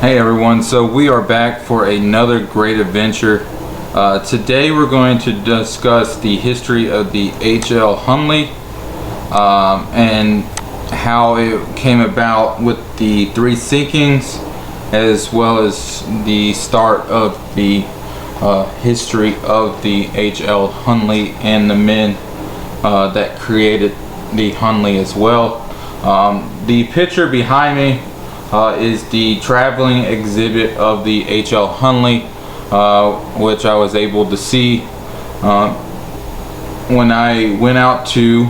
Hey everyone, so we are back for another great adventure. Today we're going to discuss the history of the H.L Hunley and how it came about with the three sinkings, as well as the start of the history of the H.L Hunley and the men that created the Hunley as well. The picture behind me is the traveling exhibit of the H.L Hunley, which I was able to see when I went out to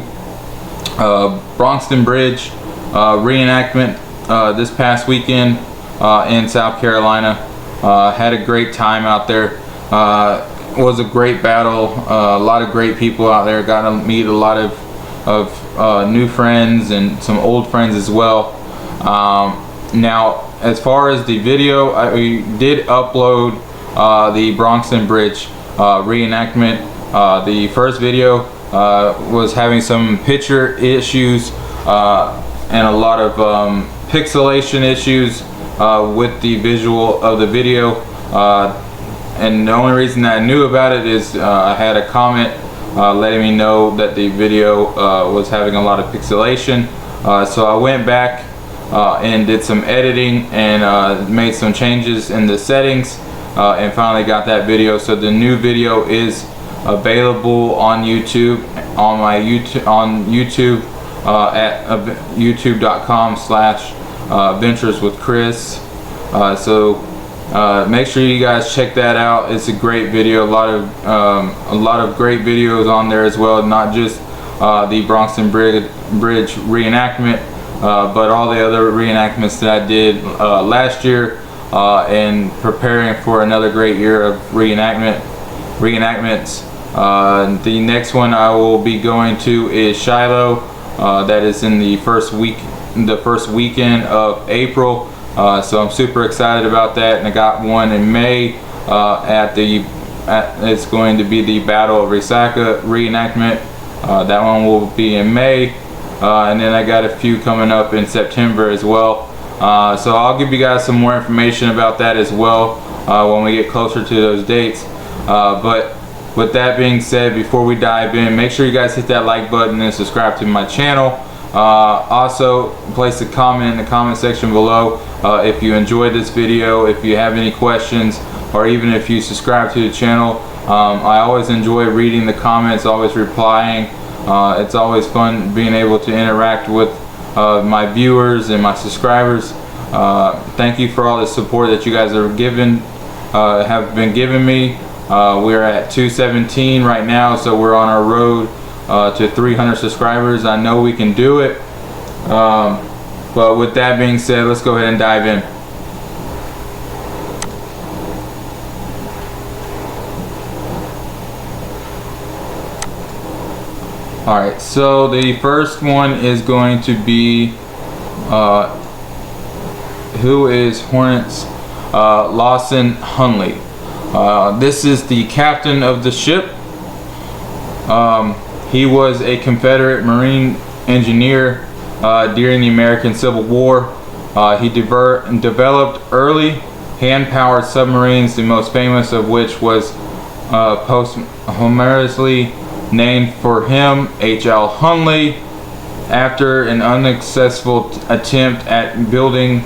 Bronxton Bridge reenactment this past weekend in South Carolina. Had a great time out there. It was a great battle. A lot of great people out there. Got to meet a lot of new friends and some old friends as well. Now, as far as the video, I did upload the Bronxton Bridge reenactment. The first video was having some picture issues and a lot of pixelation issues with the visual of the video. And the only reason that I knew about it is I had a comment letting me know that the video was having a lot of pixelation. So I went back and did some editing and made some changes in the settings and finally got that video. So the new video is available on YouTube, at youtube.com/ventureswithchris. So make sure you guys check that out. It's a great video. A lot of great videos on there as well, not just the Bronxton Bridge reenactment, but all the other reenactments that I did last year, and preparing for another great year of reenactments. The next one I will be going to is Shiloh. That is in the first weekend of April. So I'm super excited about that, and I got one in May it's going to be the Battle of Resaca reenactment. That one will be in May. And then I got a few coming up in September as well. So I'll give you guys some more information about that as well when we get closer to those dates. But with that being said, before we dive in, make sure you guys hit that like button and subscribe to my channel. Also, place a comment in the comment section below if you enjoyed this video, if you have any questions, or even if you subscribe to the channel. I always enjoy reading the comments, always replying. It's always fun being able to interact with my viewers and my subscribers. Thank you for all the support that you guys have been giving me. We're at 217 right now, so we're on our road to 300 subscribers. I know we can do it. But with that being said, let's go ahead and dive in. Alright, so the first one is going to be who is Horace Lawson Hunley. This is the captain of the ship. He was a Confederate Marine engineer during the American Civil War. He developed early hand-powered submarines, the most famous of which was posthumously named for him, H.L Hunley, after an unsuccessful attempt at building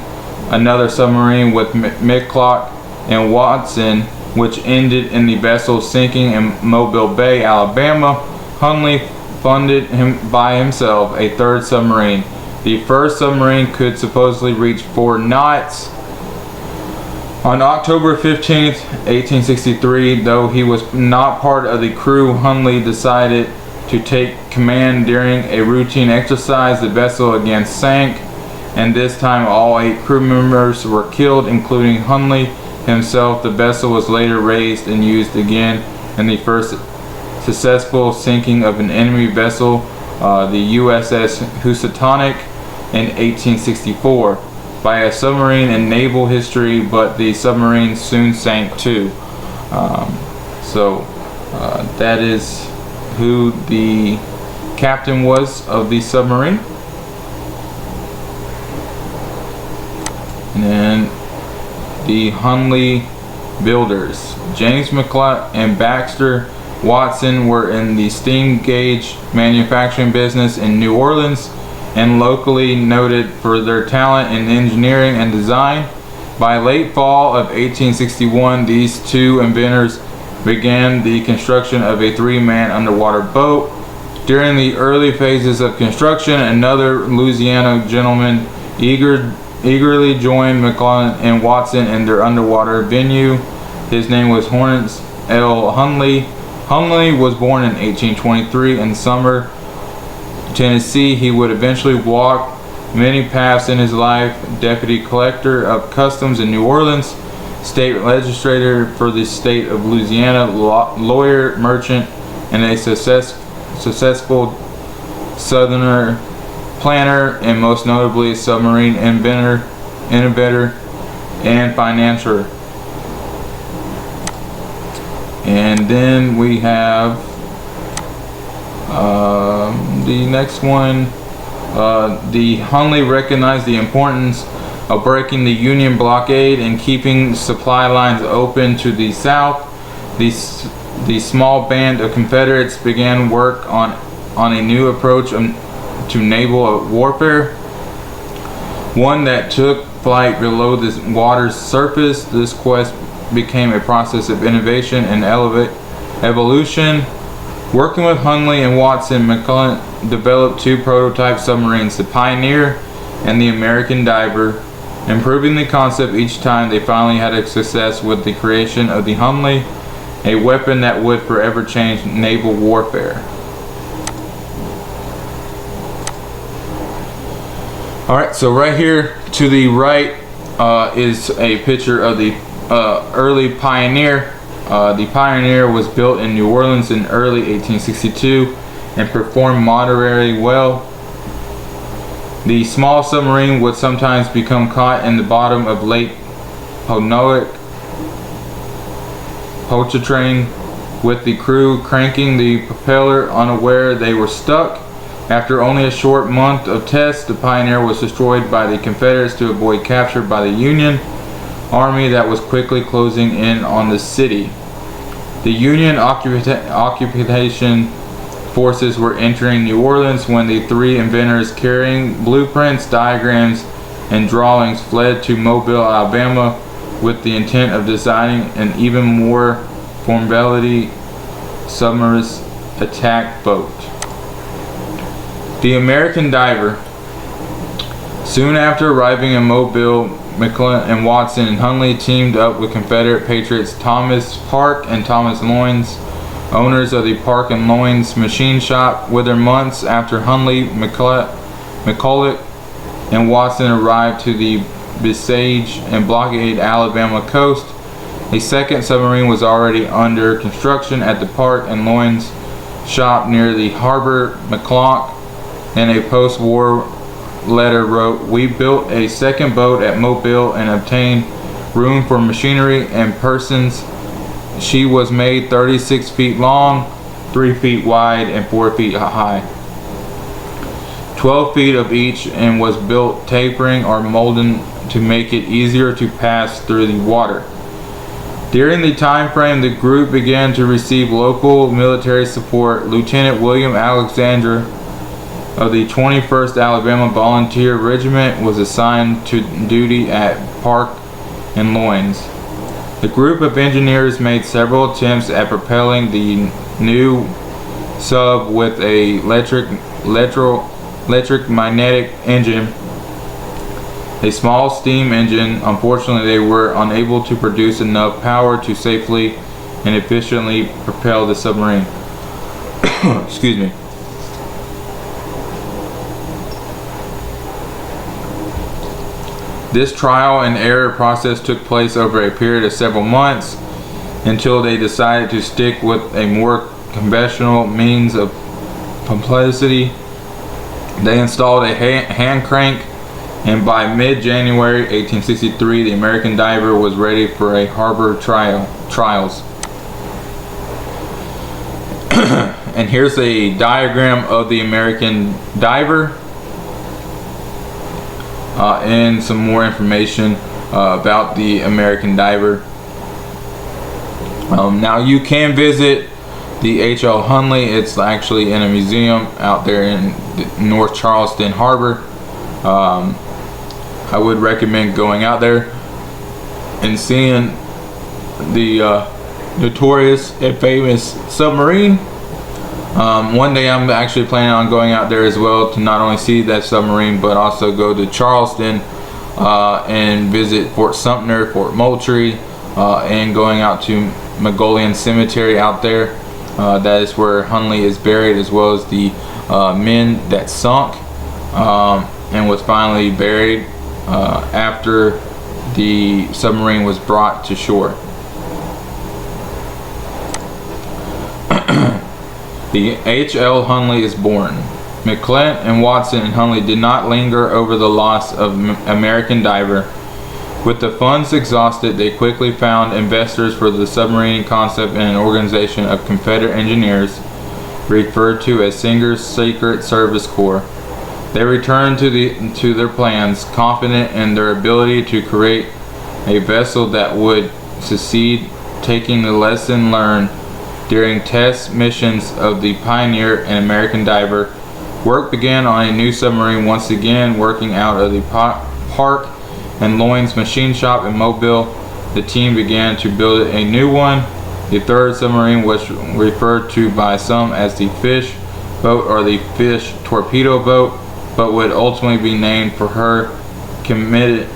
another submarine with McClock and Watson, which ended in the vessel sinking in Mobile Bay, Alabama. Hunley funded by himself a third submarine. The first submarine could supposedly reach 4 knots. On October 15th, 1863, though he was not part of the crew, Hunley decided to take command during a routine exercise. The vessel again sank, and this time all 8 crew members were killed, including Hunley himself. The vessel was later raised and used again in the first successful sinking of an enemy vessel, the USS Housatonic, in 1864 by a submarine in naval history, but the submarine soon sank too. That is who the captain was of the submarine. And then the Hunley Builders. James McCulloch and Baxter Watson were in the steam gauge manufacturing business in New Orleans and locally noted for their talent in engineering and design. By late fall of 1861, these two inventors began the construction of a three-man underwater boat. During the early phases of construction, another Louisiana gentleman eagerly joined McCulloch and Watson in their underwater venue. His name was Horace H.L Hunley. Hunley was born in 1823 in Summer, Tennessee. He would eventually walk many paths in his life: deputy collector of customs in New Orleans, state legislator for the state of Louisiana, lawyer, merchant, and a successful southerner planner, and most notably a submarine inventor and financier. And then we have the next one. The Hunley recognized the importance of breaking the Union blockade and keeping supply lines open to the south. The small band of Confederates began work on a new approach to naval warfare, one that took flight below the water's surface. This quest became a process of innovation and evolution. Working with Hunley and Watson, McCulloch developed two prototype submarines, the Pioneer and the American Diver, improving the concept each time. They finally had a success with the creation of the Hunley, a weapon that would forever change naval warfare. Alright, so right here to the right is a picture of the early Pioneer. The Pioneer was built in New Orleans in early 1862 and performed moderately well. The small submarine would sometimes become caught in the bottom of Lake Pontchartrain, with the crew cranking the propeller, unaware they were stuck. After only a short month of tests, the Pioneer was destroyed by the Confederates to avoid capture by the Union Army that was quickly closing in on the city. The Union occupation forces were entering New Orleans when the three inventors, carrying blueprints, diagrams, and drawings, fled to Mobile, Alabama, with the intent of designing an even more formidable submarine attack boat. The American Diver. Soon after arriving in Mobile, McCulloch and Watson and Hunley teamed up with Confederate patriots Thomas Park and Thomas Loynes, owners of the Park and Loynes machine shop. Within months after Hunley, McCulloch and Watson arrived to the besieged and blockaded Alabama coast, a second submarine was already under construction at the Park and Loynes shop near the harbor. McCulloch, in a post-war letter, wrote, "We built a second boat at Mobile and obtained room for machinery and persons. She was made 36 feet long, 3 feet wide, and 4 feet high, 12 feet of each, and was built tapering or molded to make it easier to pass through the water." During the time frame, the group began to receive local military support. Lieutenant William Alexander of the 21st Alabama Volunteer Regiment was assigned to duty at Park and Loynes. The group of engineers made several attempts at propelling the new sub with a electric magnetic engine, a small steam engine. Unfortunately, they were unable to produce enough power to safely and efficiently propel the submarine. Excuse me. This trial and error process took place over a period of several months until they decided to stick with a more conventional means of publicity. They installed a hand crank, and by mid-January 1863, the American Diver was ready for a harbor trials. And here's a diagram of the American Diver. And some more information. about the American diver. Now you can visit the H.L Hunley. It's actually in a museum out there in North Charleston Harbor. I would recommend going out there and seeing the notorious and famous submarine. One day I'm actually planning on going out there as well to not only see that submarine but also go to Charleston and visit Fort Sumter, Fort Moultrie, and going out to Magolian Cemetery out there. That is where Hunley is buried, as well as the men that sunk and was finally buried after the submarine was brought to shore. The H.L Hunley is born. McClellan and Watson and Hunley did not linger over the loss of American diver. With the funds exhausted, they quickly found investors for the submarine concept in an organization of Confederate engineers referred to as Singer's Secret Service Corps. They returned to their plans, confident in their ability to create a vessel that would succeed, taking the lesson learned during test missions of the Pioneer and American diver. Work began on a new submarine, once again working out of the Park and Loynes machine shop in Mobile. The team began to build a new one. The third submarine was referred to by some as the fish boat or the fish torpedo boat, but would ultimately be named for her committed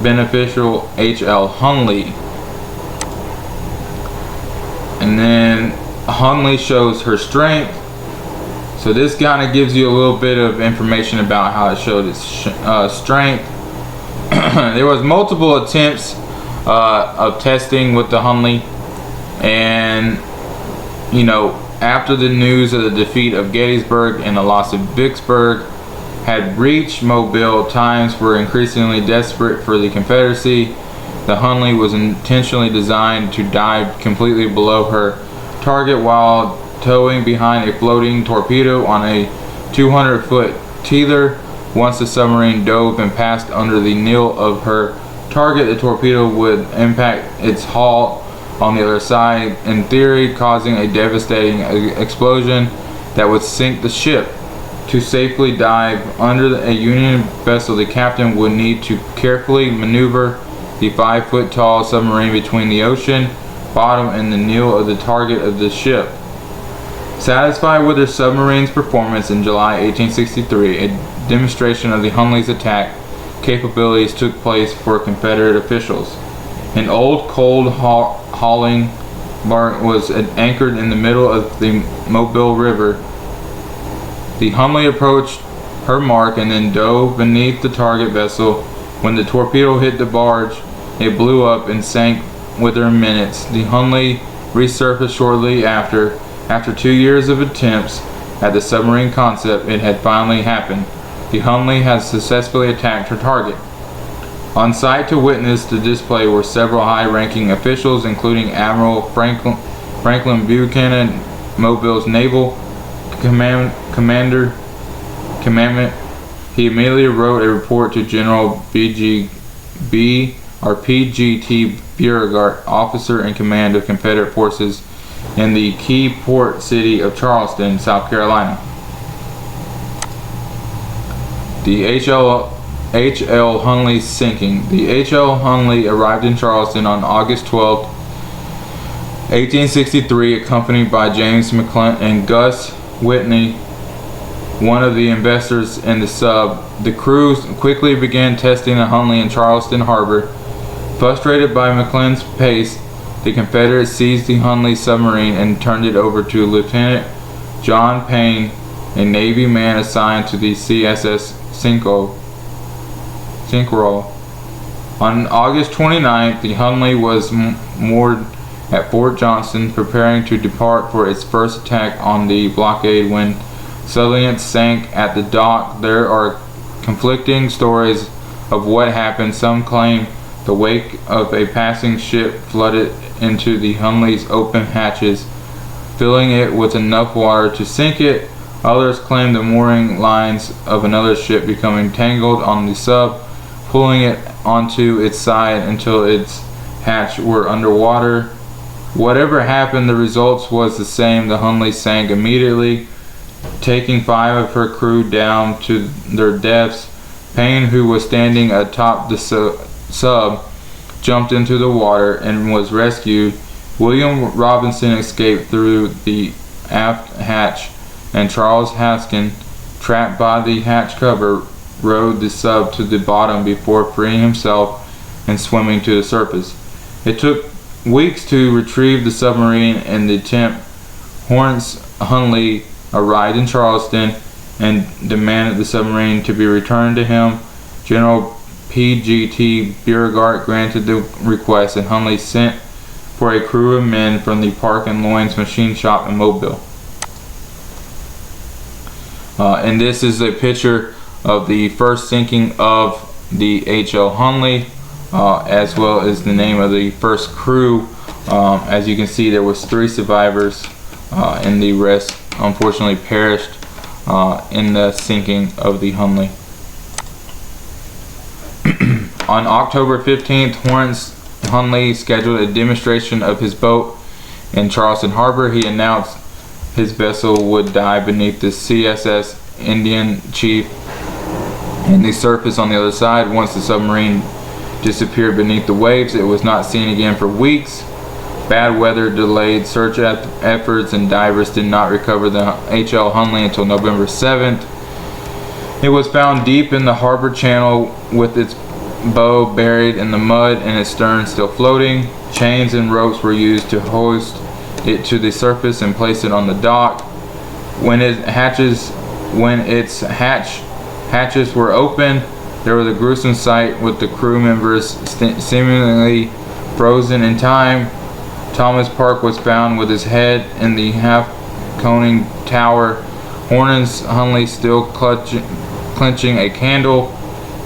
beneficial H.L Hunley. And then Hunley shows her strength. So this kind of gives you a little bit of information about how it showed its strength. There was multiple attempts of testing with the Hunley, and you know, after the news of the defeat of Gettysburg and the loss of Vicksburg had reached Mobile, times were increasingly desperate for the Confederacy. The Hunley was intentionally designed to dive completely below her target while towing behind a floating torpedo on a 200-foot teether. Once the submarine dove and passed under the neel of her target, the torpedo would impact its hull on the other side, in theory causing a devastating explosion that would sink the ship. To safely dive under a Union vessel, the captain would need to carefully maneuver the 5-foot tall submarine between the ocean bottom and the neel of the target of the ship. Satisfied with their submarine's performance, in July 1863, a demonstration of the Hunley's attack capabilities took place for Confederate officials. An old cold hauling bark was anchored in the middle of the Mobile River. The Hunley approached her mark and then dove beneath the target vessel. When the torpedo hit the barge, it blew up and sank within minutes. The Hunley resurfaced shortly after. After 2 years of attempts at the submarine concept, it had finally happened. The Hunley has successfully attacked her target. On site to witness the display were several high-ranking officials, including Admiral Franklin Buchanan, Mobile's naval commandment. He immediately wrote a report to General PGT Beauregard, officer in command of Confederate forces in the key port city of Charleston, South Carolina. The H.L Hunley's sinking. The H.L Hunley arrived in Charleston on August 12, 1863, accompanied by James McClellan and Gus Whitney, one of the investors in the sub. The crew quickly began testing the Hunley in Charleston Harbor. Frustrated by McClellan's pace, the Confederates seized the Hunley submarine and turned it over to Lieutenant John Payne, a Navy man assigned to the CSS Sinkerall. On August 29th, the Hunley was moored at Fort Johnson, preparing to depart for its first attack on the blockade when suddenly it sank at the dock. There are conflicting stories of what happened. Some claim the wake of a passing ship flooded into the Hunley's open hatches, filling it with enough water to sink it. Others claim the mooring lines of another ship becoming tangled on the sub. pulling it onto its side until its hatch were underwater. Whatever happened, the results was the same. The Hunley sank immediately, taking 5 of her crew down to their deaths. Payne, who was standing atop the sub, jumped into the water and was rescued. William Robinson escaped through the aft hatch, and Charles Haskin, trapped by the hatch cover, rowed the sub to the bottom before freeing himself and swimming to the surface. It took weeks to retrieve the submarine, and the attempt. Horace Hunley arrived in Charleston and demanded the submarine to be returned to him. General P.G.T. Beauregard granted the request, and Hunley sent for a crew of men from the Park and Loynes machine shop in Mobile. And this is a picture of the first sinking of the H.L Hunley, as well as the name of the first crew. As you can see, there was 3 survivors, and the rest unfortunately perished in the sinking of the Hunley. On October 15th, Horace Hunley scheduled a demonstration of his boat in Charleston Harbor. He announced his vessel would die beneath the CSS Indian Chief and the surface on the other side. Once the submarine disappeared beneath the waves, it was not seen again for weeks. Bad weather delayed search efforts, and divers did not recover the H.L Hunley until November 7th. It was found deep in the harbor channel with its bow buried in the mud and its stern still floating. Chains and ropes were used to hoist it to the surface and place it on the dock. When its hatches were open, there was a gruesome sight with the crew members seemingly frozen in time. Thomas Park was found with his head in the half-coning tower. Horace Hunley, still clenching a candle,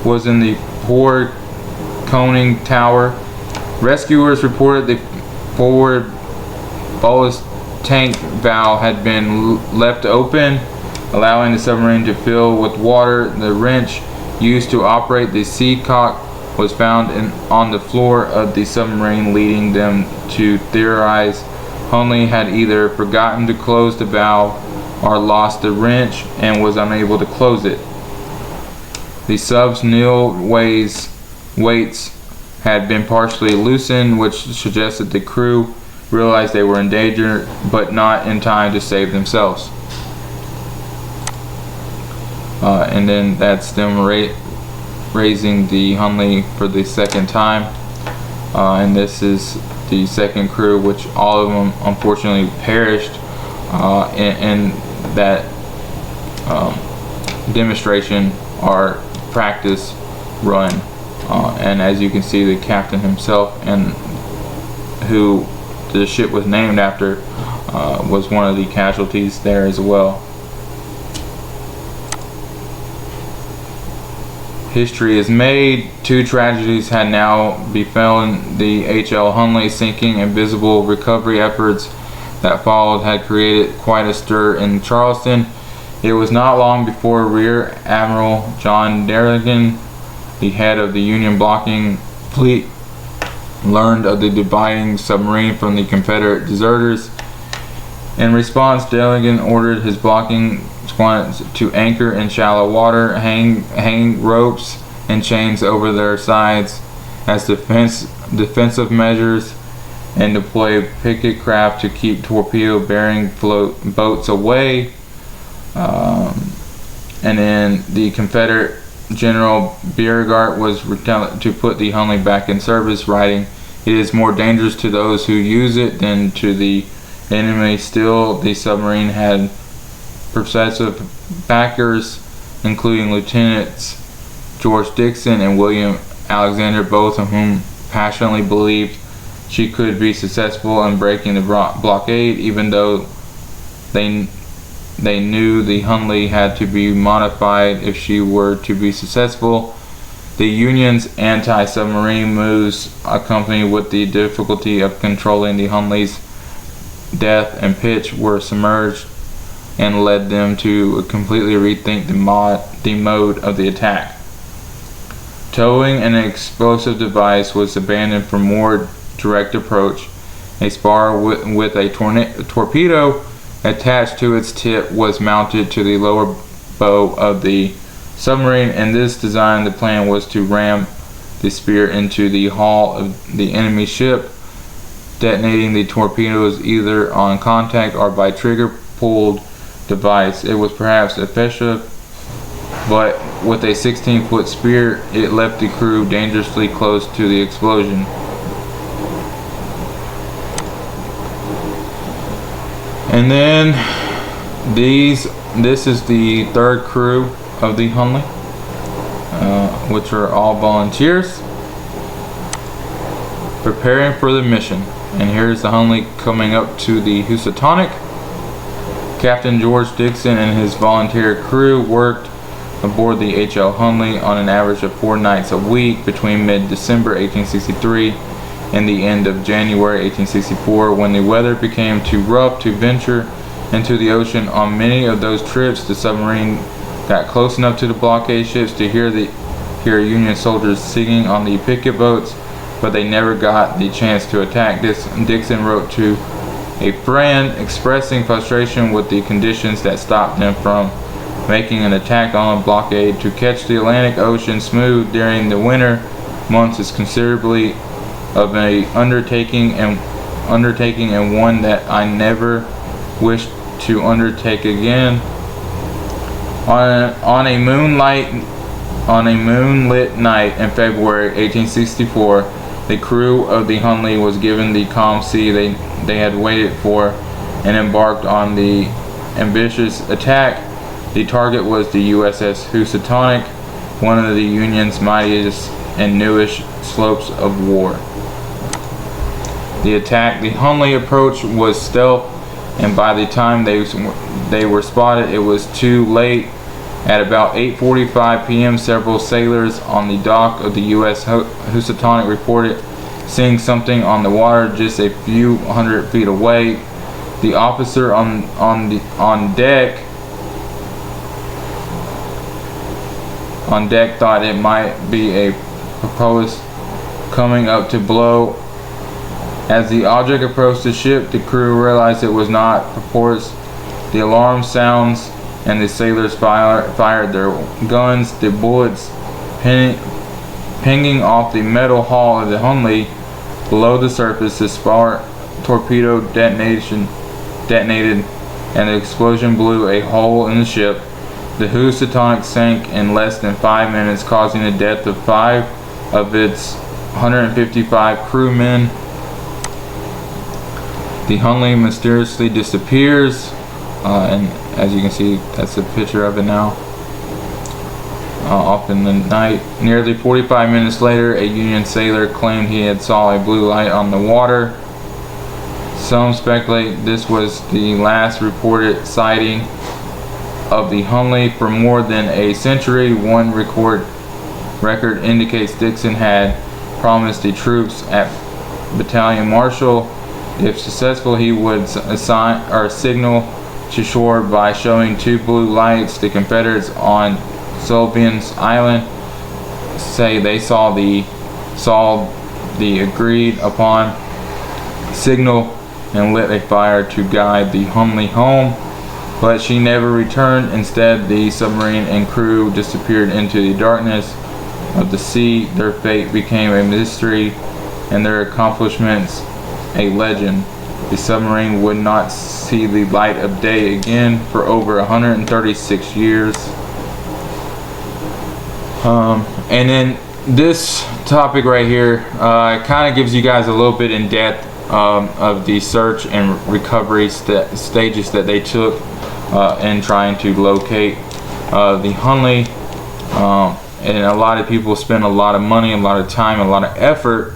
was in the forward coning tower. Rescuers reported the forward ballast tank valve had been left open, allowing the submarine to fill with water. The wrench used to operate the seacock was found on the floor of the submarine, leading them to theorize Hunley had either forgotten to close the valve or lost the wrench and was unable to close it. The sub's newel weights had been partially loosened, which suggested the crew realized they were in danger, but not in time to save themselves. And then that's them raising the Hunley for the second time. And this is the second crew, which all of them unfortunately perished in that demonstration or practice run. And as you can see, the captain himself, and who the ship was named after, was one of the casualties there as well. History is made. 2 tragedies had now befallen the H.L Hunley. Sinking and visible recovery efforts that followed had created quite a stir in Charleston. It was not long before Rear Admiral John Darligan, the head of the Union blocking fleet, learned of the dividing submarine from the Confederate deserters. In response, Darligan ordered his blocking squadrons to anchor in shallow water, hang ropes and chains over their sides as defensive measures, and deploy picket craft to keep torpedo-bearing boats away. And then the Confederate General Beauregard was reluctant to put the Hunley back in service, writing, "It is more dangerous to those who use it than to the enemy." Still, the submarine had progressive backers, including Lieutenants George Dixon and William Alexander, both of whom passionately believed she could be successful in breaking the blockade, even though they knew the Hunley had to be modified if she were to be successful. The Union's anti-submarine moves, accompanied with the difficulty of controlling the Hunley's depth and pitch, were submerged and led them to completely rethink the mode of the attack. Towing an explosive device was abandoned for more direct approach. A spar with a torpedo attached to its tip was mounted to the lower bow of the submarine. In this design, the plan was to ram the spear into the hull of the enemy ship, detonating the torpedoes either on contact or by trigger-pulled device. It was perhaps effective, but with a 16-foot spear, it left the crew dangerously close to the explosion. And then this is the third crew of the Hunley, which are all volunteers preparing for the mission. And here's the Hunley coming up to the Housatonic. Captain George Dixon and his volunteer crew worked aboard the H.L Hunley on an average of 4 nights a week between mid-December 1863 and the end of January 1864, when the weather became too rough to venture into the ocean. On many of those trips, the submarine got close enough to the blockade ships to hear Union soldiers singing on the picket boats, but they never got the chance to attack. Dixon wrote to a friend expressing frustration with the conditions that stopped them from making an attack on a blockade. To catch the Atlantic Ocean smooth during the winter months is considerably of an undertaking and one that I never wish to undertake again. On a moonlit night in February 1864, the crew of the Hunley was given the calm sea they had waited for and embarked on the ambitious attack. The target was the USS Housatonic, one of the Union's mightiest and newest slopes of war. The Hunley approach was stealth, and by the time they were spotted, it was too late. At about 8:45 p.m., several sailors on the dock of the U.S. Housatonic reported seeing something on the water just a few hundred feet away. The officer on deck thought it might be a porpoise coming up to blow. As the object approached the ship, the crew realized it was not porpoise. The alarm sounds and the sailors fired their guns. The bullets pinging off the metal hull of the Hunley below the surface. The spar torpedo detonated, and the explosion blew a hole in the ship. The Housatonic sank in less than 5 minutes, causing the death of 5 of its 155 crewmen. The Hunley mysteriously disappears, and as you can see, that's a picture of it now. Off in the night. Nearly 45 minutes later, a Union sailor claimed he had saw a blue light on the water. Some speculate this was the last reported sighting of the Hunley for more than a century. One record indicates Dixon had promised the troops at Battalion Marshal, if successful, he would signal to shore by showing 2 blue lights. The Confederates on Sullivan's Island say they saw the agreed upon signal and lit a fire to guide the Hunley home, but she never returned. Instead, the submarine and crew disappeared into the darkness of the sea. Their fate became a mystery and their accomplishments a legend. The submarine would not see the light of day again for over 136 years. And then this topic right here kind of gives you guys a little bit in depth of the search and recovery stages that they took in trying to locate the Hunley. And a lot of people spend a lot of money, a lot of time, a lot of effort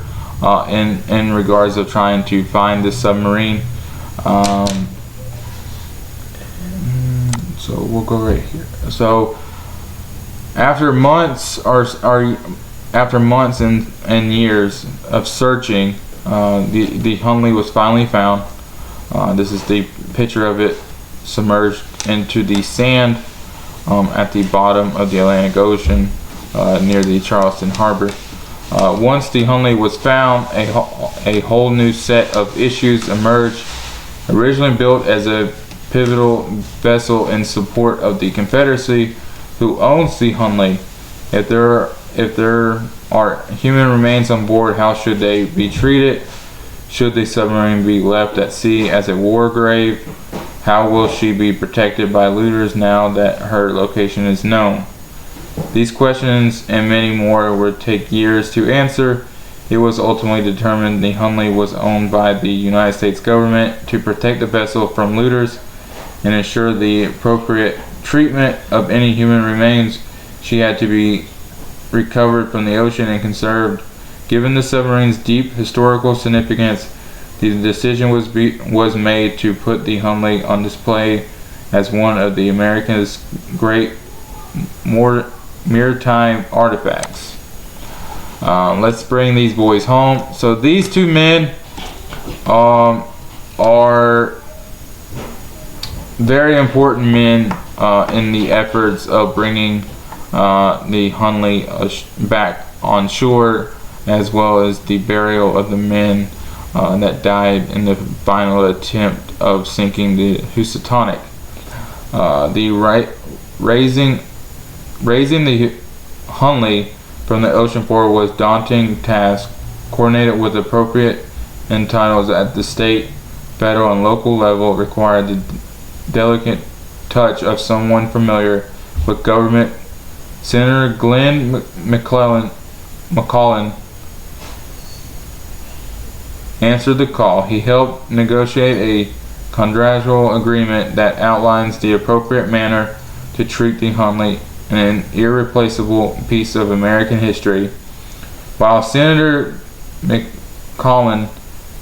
in regards of trying to find this submarine. So we'll go right here. So after months and years of searching, the Hunley was finally found. This is the picture of it submerged into the sand at the bottom of the Atlantic Ocean. near the Charleston harbor. Once the Hunley was found, a whole new set of issues emerged. Originally built as a pivotal vessel in support of the Confederacy, who owns the Hunley? If there are human remains on board, how should they be treated? Should the submarine be left at sea as a war grave? How will she be protected by looters now that her location is known? These questions and many more would take years to answer. It was ultimately determined the Hunley was owned by the United States government to protect the vessel from looters and ensure the appropriate treatment of any human remains. She had to be recovered from the ocean and conserved. Given the submarine's deep historical significance, the decision was made to put the Hunley on display as one of the America's great maritime artifacts. Let's bring these boys home. So these two men are very important men in the efforts of bringing the Hunley back on shore, as well as the burial of the men that died in the final attempt of sinking the Housatonic. Raising the Hunley from the ocean floor was a daunting task, coordinated with appropriate entitles at the state, federal, and local level. Required the delicate touch of someone familiar with government. Senator Glenn McClellan answered the call. He helped negotiate a contractual agreement that outlines the appropriate manner to treat the Hunley, an irreplaceable piece of American history. While Senator McClellan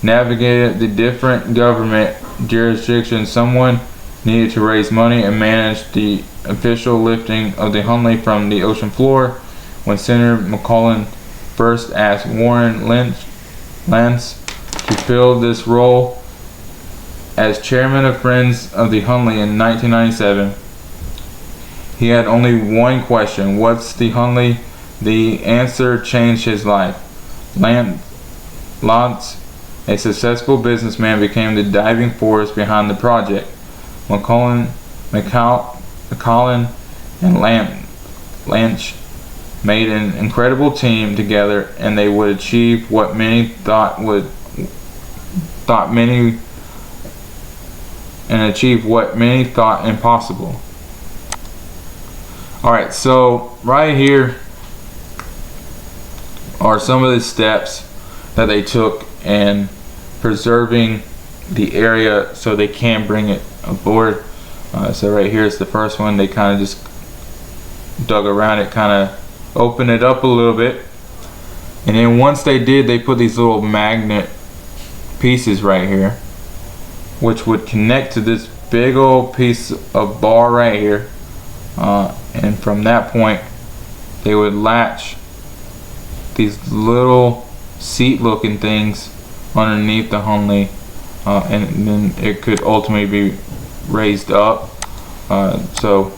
navigated the different government jurisdictions, someone needed to raise money and manage the official lifting of the Hunley from the ocean floor. When Senator McClellan first asked Warren Lance to fill this role as chairman of Friends of the Hunley in 1997, he had only one question: what's the Hunley? The answer changed his life. Lance, a successful businessman, became the driving force behind the project. McClellan and Lance made an incredible team together, and they would achieve what many thought impossible. Alright, so right here are some of the steps that they took in preserving the area so they can bring it aboard. So right here is the first one. They kind of just dug around it, kind of opened it up a little bit, and then once they did, they put these little magnet pieces right here, which would connect to this big old piece of bar right here, and from that point they would latch these little seat looking things underneath the Hunley, and then it could ultimately be raised up. So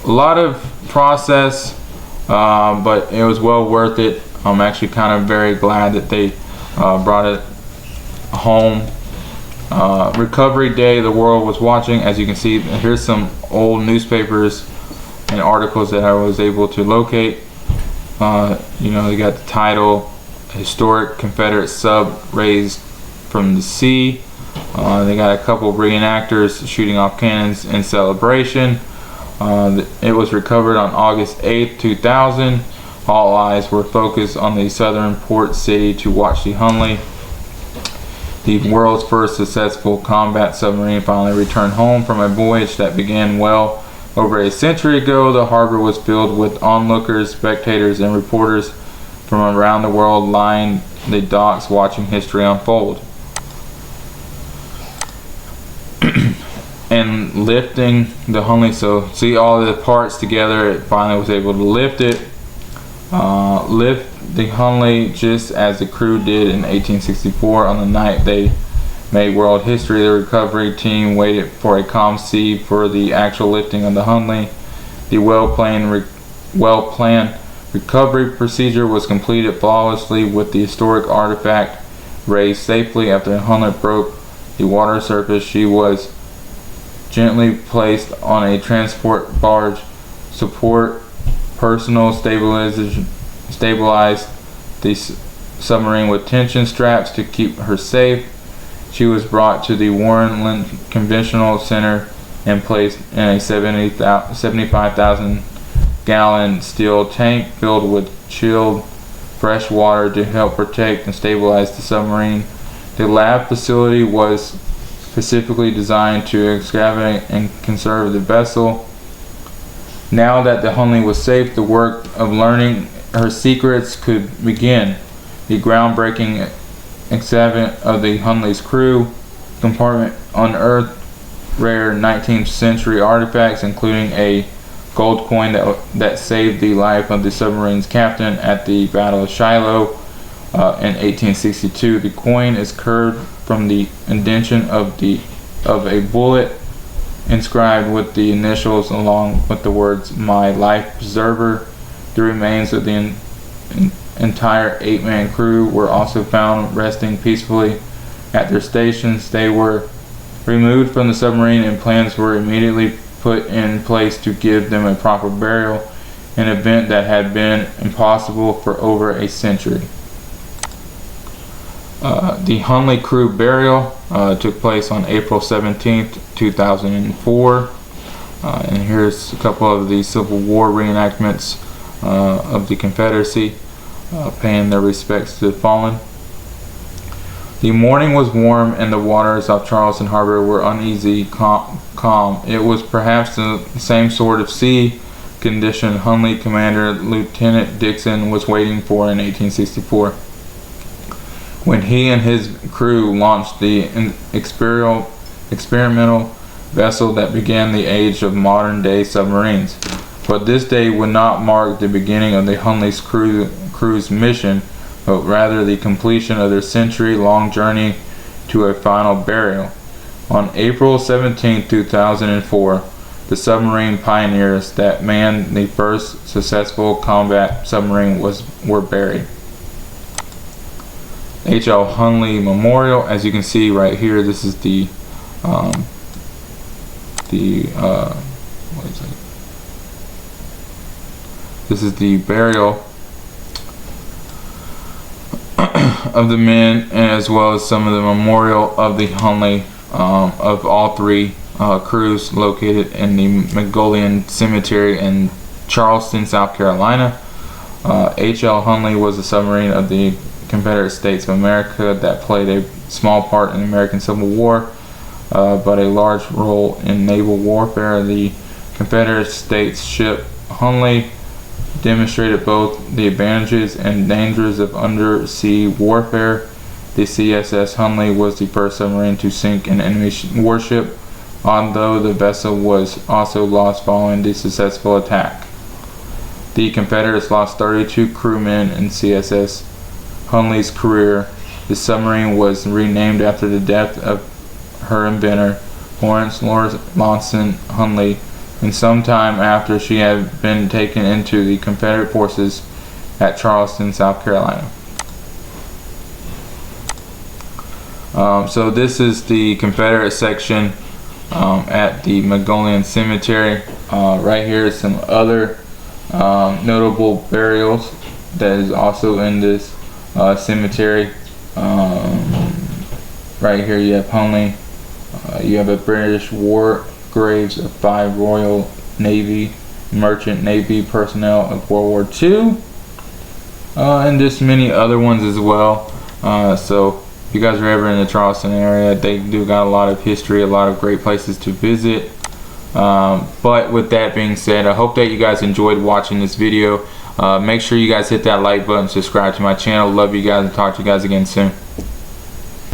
a lot of process, but it was well worth it. I'm actually kind of very glad that they brought it home. Recovery day, the world was watching. As you can see, here's some old newspapers and articles that I was able to locate. You know, they got the title, historic Confederate sub raised from the sea. They got a couple of reenactors shooting off cannons in celebration. It was recovered on August 8th, 2000. All eyes were focused on the southern port city to watch the Hunley, the world's first successful combat submarine, finally returned home from a voyage that began well over a century ago. The harbor was filled with onlookers, spectators, and reporters from around the world lined the docks watching history unfold. And lifting the Hunley, so see all the parts together, it finally was able to lift it. Lift the Hunley just as the crew did in 1864 on the night they made world history. The recovery team waited for a calm sea for the actual lifting of the Hunley. The well-planned Recovery procedure was completed flawlessly with the historic artifact raised safely. After Hunley broke the water surface, she was gently placed on a transport barge. Support personnel stabilized the submarine with tension straps to keep her safe. She was brought to the Warren Conventional Center and placed in a 75,000 gallon steel tank filled with chilled fresh water to help protect and stabilize the submarine. The lab facility was specifically designed to excavate and conserve the vessel. Now that the Hunley was safe, the work of learning her secrets could begin. The groundbreaking experiment of the Hunley's crew compartment unearthed rare 19th century artifacts, including a gold coin that saved the life of the submarine's captain at the Battle of Shiloh in 1862. The coin is carved from the indentation of a bullet inscribed with the initials along with the words "My Life Preserver." The remains of the entire 8-man crew were also found resting peacefully at their stations. They were removed from the submarine and plans were immediately put in place to give them a proper burial, an event that had been impossible for over a century. The Hunley crew burial took place on April 17th, 2004. And here's a couple of the Civil War reenactments of the Confederacy paying their respects to the fallen. The morning was warm and the waters off Charleston Harbor were uneasy, calm. It was perhaps the same sort of sea condition Hunley Commander Lieutenant Dixon was waiting for in 1864. When he and his crew launched the experimental vessel that began the age of modern-day submarines. But this day would not mark the beginning of the Hunley's crew's mission, but rather the completion of their century-long journey to a final burial. On April 17, 2004, the submarine pioneers that manned the first successful combat submarine were buried. H.L Hunley Memorial, as you can see right here, this is the this is the burial of the men, as well as some of the memorial of the Hunley of all three crews located in the Mongolian Cemetery in Charleston, South Carolina. H.L Hunley was a submarine of the Confederate States of America that played a small part in the American Civil War, but a large role in naval warfare. The Confederate States ship Hunley demonstrated both the advantages and dangers of undersea warfare. The CSS Hunley was the first submarine to sink an enemy warship, although the vessel was also lost following the successful attack. The Confederates lost 32 crewmen in CSS Hunley's career. The submarine was renamed after the death of her inventor, Horace Lawson Hunley, and sometime after she had been taken into the Confederate forces at Charleston, South Carolina. So this is the Confederate section at the Mongolian Cemetery. Right here is some other notable burials that is also in this cemetery. Right here you have Hunley. You have a British war graves of 5 Royal Navy, Merchant Navy personnel of World War II, and just many other ones as well. So if you guys are ever in the Charleston area, they do got a lot of history, a lot of great places to visit. But with that being said, I hope that you guys enjoyed watching this video. Make sure you guys hit that like button, subscribe to my channel. Love you guys, and talk to you guys again soon.